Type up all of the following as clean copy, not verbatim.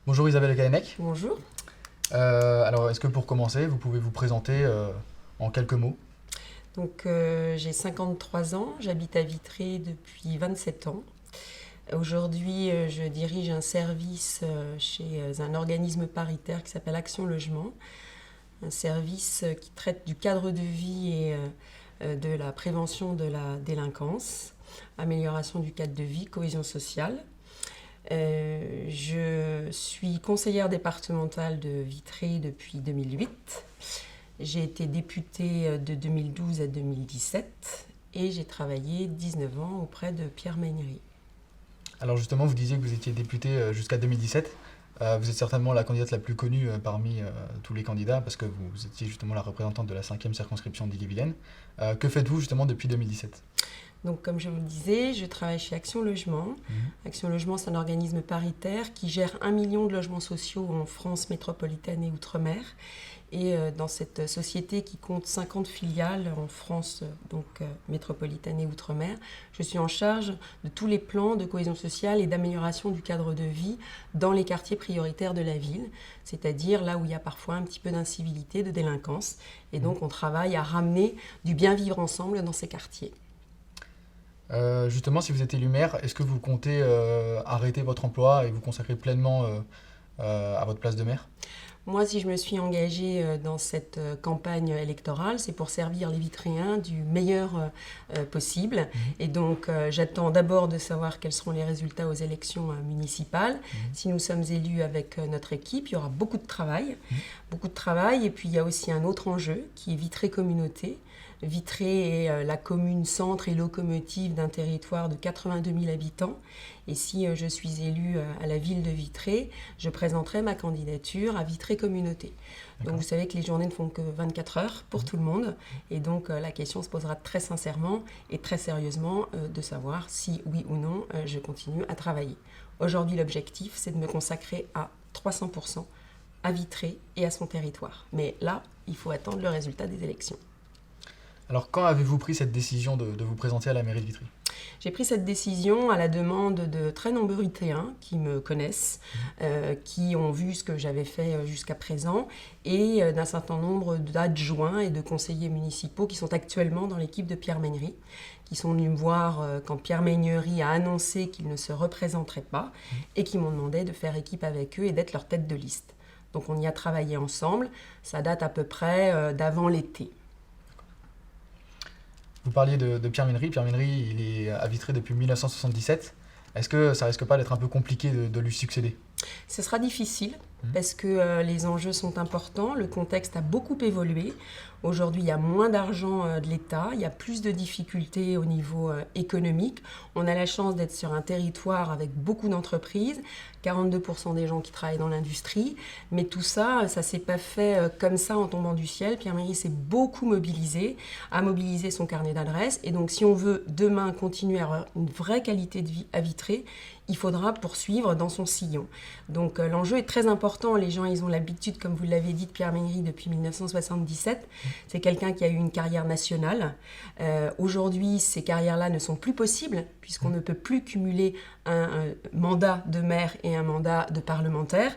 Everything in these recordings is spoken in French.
Bonjour Isabelle Kaenek. Bonjour. Alors, est-ce que pour commencer, vous pouvez vous présenter en quelques mots? J'ai 53 ans, j'habite à Vitré depuis 27 ans. Aujourd'hui, je dirige un service chez un organisme paritaire qui s'appelle Action Logement, un service qui traite du cadre de vie et de la prévention de la délinquance, amélioration du cadre de vie, cohésion sociale. Je suis conseillère départementale de Vitré depuis 2008. J'ai été députée de 2012 à 2017 et j'ai travaillé 19 ans auprès de Pierre Méneri. Alors justement, vous disiez que vous étiez députée jusqu'à 2017. Vous êtes certainement la candidate la plus connue parmi tous les candidats parce que vous étiez justement la représentante de la 5e circonscription d'Ille-et-Vilaine. Que faites-vous justement depuis 2017? Donc, comme je vous le disais, je travaille chez Action Logement. Action Logement, c'est un organisme paritaire qui gère 1 million de logements sociaux en France métropolitaine et outre-mer. Et dans cette société qui compte 50 filiales en France, métropolitaine et outre-mer, je suis en charge de tous les plans de cohésion sociale et d'amélioration du cadre de vie dans les quartiers prioritaires de la ville, c'est-à-dire là où il y a parfois un petit peu d'incivilité, de délinquance. Et donc, on travaille à ramener du bien vivre ensemble dans ces quartiers. Justement, si vous êtes élu maire, est-ce que vous comptez arrêter votre emploi et vous consacrer pleinement à votre place de maire? Moi, si je me suis engagée dans cette campagne électorale, c'est pour servir les Vitréens du meilleur possible. Et donc, j'attends d'abord de savoir quels seront les résultats aux élections municipales. Si nous sommes élus avec notre équipe, il y aura beaucoup de travail. Beaucoup de travail. Et puis, il y a aussi un autre enjeu qui est Vitré Communauté. Vitré est la commune centre et locomotive d'un territoire de 82 000 habitants. Et si je suis élue à la ville de Vitré, je présenterai ma candidature à Vitré Communauté. Donc vous savez que les journées ne font que 24 heures pour tout le monde. Et donc la question se posera très sincèrement et très sérieusement de savoir si oui ou non je continue à travailler. Aujourd'hui, l'objectif, c'est de me consacrer à 300% à Vitré et à son territoire. Mais là, il faut attendre le résultat des élections. Alors, quand avez-vous pris cette décision de vous présenter à la mairie de Vitry? J'ai pris cette décision à la demande de très nombreux Vitréens qui me connaissent, qui ont vu ce que j'avais fait jusqu'à présent, et d'un certain nombre d'adjoints et de conseillers municipaux qui sont actuellement dans l'équipe de Pierre Méneri, qui sont venus me voir quand Pierre Méneri a annoncé qu'il ne se représenterait pas, et qui m'ont demandé de faire équipe avec eux et d'être leur tête de liste. Donc on y a travaillé ensemble, ça date à peu près d'avant l'été. Vous parliez de Pierre Méneri. Pierre Méneri, il est à Vitré depuis 1977. Est-ce que ça risque pas d'être un peu compliqué de lui succéder? Ce sera difficile parce que les enjeux sont importants, le contexte a beaucoup évolué. Aujourd'hui, il y a moins d'argent de l'État, il y a plus de difficultés au niveau économique. On a la chance d'être sur un territoire avec beaucoup d'entreprises, 42% des gens qui travaillent dans l'industrie. Mais tout ça, ça ne s'est pas fait comme ça en tombant du ciel. Pierre Méneri s'est beaucoup mobilisé, a mobilisé son carnet d'adresses. Et donc, si on veut demain continuer à avoir une vraie qualité de vie à Vitré, il faudra poursuivre dans son sillon. Donc l'enjeu est très important. Les gens, ils ont l'habitude, comme vous l'avez dit, de Pierre Méneri depuis 1977. C'est quelqu'un qui a eu une carrière nationale. Aujourd'hui, ces carrières-là ne sont plus possibles puisqu'on ne peut plus cumuler un mandat de maire et un mandat de parlementaire.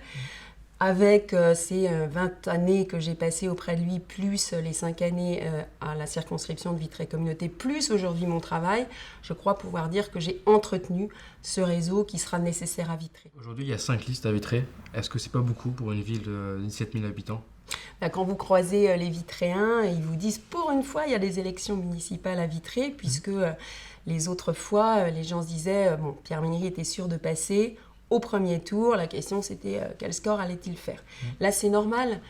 Avec ces 20 années que j'ai passées auprès de lui, plus les 5 années à la circonscription de Vitré Communauté, plus aujourd'hui mon travail, je crois pouvoir dire que j'ai entretenu ce réseau qui sera nécessaire à Vitré. Aujourd'hui, il y a 5 listes à Vitré. Est-ce que c'est pas beaucoup pour une ville de 17 000 habitants? Quand vous croisez les Vitréens, ils vous disent pour une fois il y a des élections municipales à Vitré, puisque les autres fois, les gens se disaient bon, Pierre Méneri était sûr de passer. Au premier tour, la question c'était quel score allait-il faire. Là c'est normal,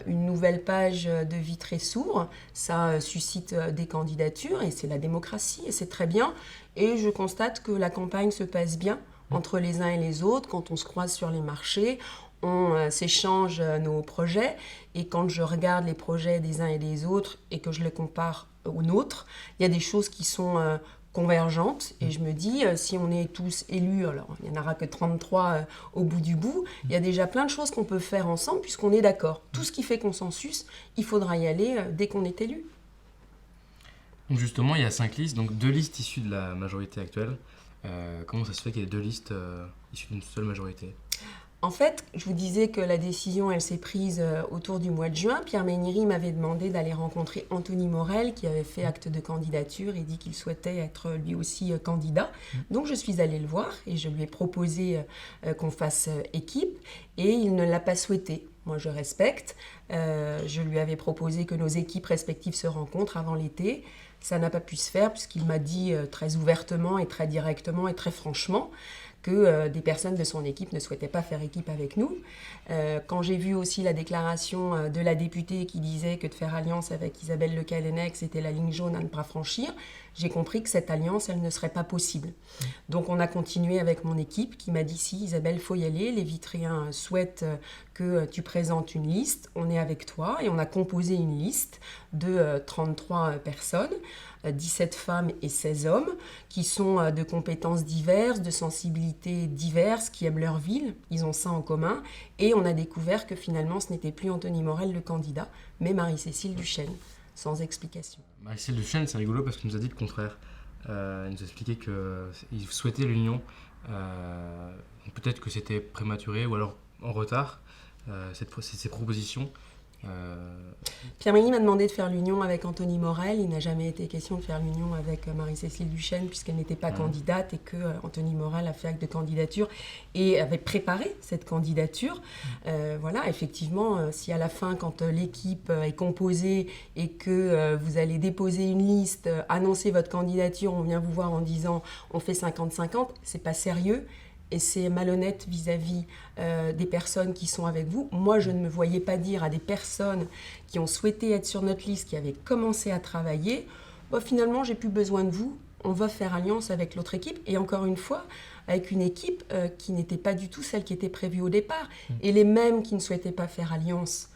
une nouvelle page de Vitré s'ouvre, ça suscite des candidatures et c'est la démocratie et c'est très bien. Et je constate que la campagne se passe bien entre les uns et les autres, quand on se croise sur les marchés, on s'échange nos projets et quand je regarde les projets des uns et des autres et que je les compare aux nôtres, il y a des choses qui sont convergentes et je me dis si on est tous élus, alors il n'y en aura que 33 au bout du bout, il y a déjà plein de choses qu'on peut faire ensemble puisqu'on est d'accord. Tout ce qui fait consensus, il faudra y aller dès qu'on est élu. Donc justement, il y a 5 listes, donc 2 listes issues de la majorité actuelle. Comment ça se fait qu'il y ait 2 listes issues d'une seule majorité? En fait, je vous disais que la décision, elle s'est prise autour du mois de juin. Pierre Méniri m'avait demandé d'aller rencontrer Anthony Morel, qui avait fait acte de candidature et dit qu'il souhaitait être lui aussi candidat. Donc je suis allée le voir et je lui ai proposé qu'on fasse équipe et il ne l'a pas souhaité. Moi, je respecte. Je lui avais proposé que nos équipes respectives se rencontrent avant l'été. Ça n'a pas pu se faire puisqu'il m'a dit très ouvertement et très directement et très franchement que des personnes de son équipe ne souhaitaient pas faire équipe avec nous. Quand j'ai vu aussi la déclaration de la députée qui disait que de faire alliance avec Isabelle Le Callennec, c'était la ligne jaune à ne pas franchir, j'ai compris que cette alliance, elle ne serait pas possible. Donc on a continué avec mon équipe qui m'a dit si Isabelle, faut y aller, les Vitréens souhaitent que tu présentes une liste, on est avec toi et on a composé une liste de 33 personnes, 17 femmes et 16 hommes qui sont de compétences diverses, de sensibilités diverses, qui aiment leur ville, ils ont ça en commun et on a découvert que finalement ce n'était plus Anthony Morel le candidat, mais Marie-Cécile Duchesne, sans explication. Marie-Cécile Duchesne, c'est rigolo parce qu'il nous a dit le contraire. Il nous a expliqué qu'il souhaitait l'union. Peut-être que c'était prématuré ou alors en retard, ces propositions. Pierre Méniri m'a demandé de faire l'union avec Anthony Morel. Il n'a jamais été question de faire l'union avec Marie-Cécile Duchesne puisqu'elle n'était pas candidate et que Anthony Morel a fait acte de candidature et avait préparé cette candidature. Voilà, effectivement, si à la fin, quand l'équipe est composée et que vous allez déposer une liste, annoncer votre candidature, on vient vous voir en disant on fait 50-50, c'est pas sérieux. Et c'est malhonnête vis-à-vis des personnes qui sont avec vous. Moi, je ne me voyais pas dire à des personnes qui ont souhaité être sur notre liste, qui avaient commencé à travailler, finalement, j'ai plus besoin de vous, on va faire alliance avec l'autre équipe. Et encore une fois, avec une équipe qui n'était pas du tout celle qui était prévue au départ. Et les mêmes qui ne souhaitaient pas faire alliance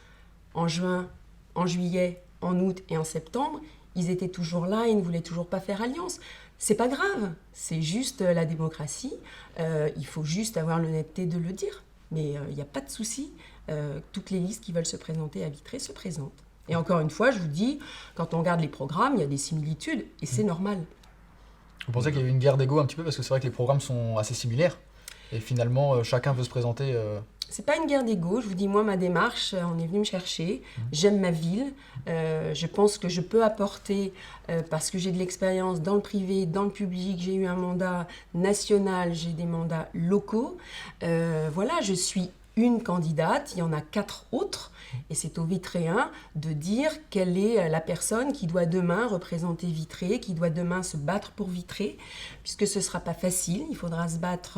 en juin, en juillet, en août et en septembre, ils étaient toujours là et ils ne voulaient toujours pas faire alliance. C'est pas grave, c'est juste la démocratie. Il faut juste avoir l'honnêteté de le dire. Mais il n'y a pas de souci. Toutes les listes qui veulent se présenter à Vitré se présentent. Et encore une fois, je vous dis, quand on regarde les programmes, il y a des similitudes et c'est normal. Vous pensez qu'il y a eu une guerre d'ego un petit peu parce que c'est vrai que les programmes sont assez similaires et finalement chacun veut se présenter. C'est pas une guerre d'ego, je vous dis, moi, ma démarche, on est venu me chercher, j'aime ma ville, je pense que je peux apporter, parce que j'ai de l'expérience dans le privé, dans le public, j'ai eu un mandat national, j'ai des mandats locaux, voilà, je suis une candidate, il y en a 4 autres, et c'est aux Vitréens de dire quelle est la personne qui doit demain représenter Vitré, qui doit demain se battre pour Vitré, puisque ce ne sera pas facile, il faudra se battre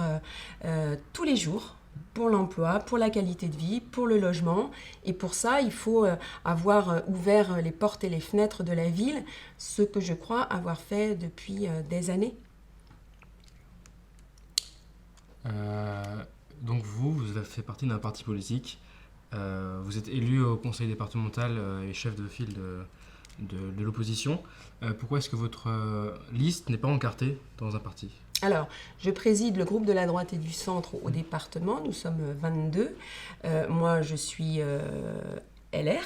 tous les jours, pour l'emploi, pour la qualité de vie, pour le logement. Et pour ça, il faut avoir ouvert les portes et les fenêtres de la ville, ce que je crois avoir fait depuis des années. Donc vous avez fait partie d'un parti politique. Vous êtes élu au conseil départemental et chef de file de l'opposition. Pourquoi est-ce que votre liste n'est pas encartée dans un parti ? Alors, je préside le groupe de la droite et du centre au département, nous sommes 22. Moi, je suis LR,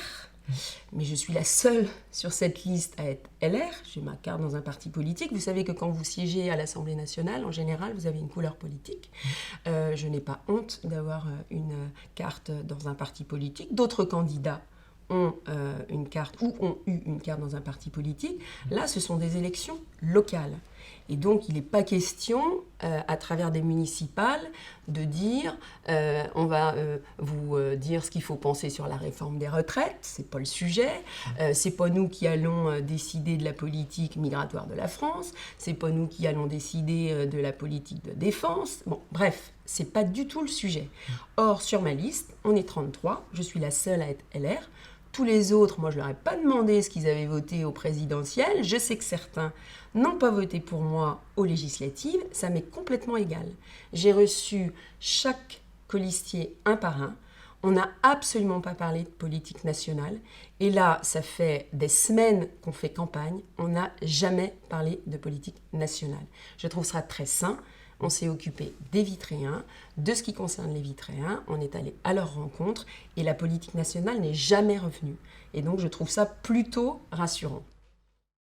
mais je suis la seule sur cette liste à être LR. J'ai ma carte dans un parti politique. Vous savez que quand vous siégez à l'Assemblée nationale, en général, vous avez une couleur politique. Je n'ai pas honte d'avoir une carte dans un parti politique. D'autres candidats ont une carte ou ont eu une carte dans un parti politique. Là, ce sont des élections locales. Et donc, il n'est pas question, à travers des municipales, de dire on va vous dire ce qu'il faut penser sur la réforme des retraites. Ce n'est pas le sujet. Ce n'est pas nous qui allons décider de la politique migratoire de la France. Ce n'est pas nous qui allons décider de la politique de défense. Bon, bref, ce n'est pas du tout le sujet. Or, sur ma liste, on est 33. Je suis la seule à être LR. Tous les autres, moi, je ne leur ai pas demandé ce qu'ils avaient voté au présidentiel. Je sais que certains n'ont pas voté pour moi aux législatives. Ça m'est complètement égal. J'ai reçu chaque colistier un par un. On n'a absolument pas parlé de politique nationale. Et là, ça fait des semaines qu'on fait campagne. On n'a jamais parlé de politique nationale. Je trouve ça très sain. On s'est occupé des Vitréens, de ce qui concerne les Vitréens, on est allé à leur rencontre et la politique nationale n'est jamais revenue. Et donc je trouve ça plutôt rassurant.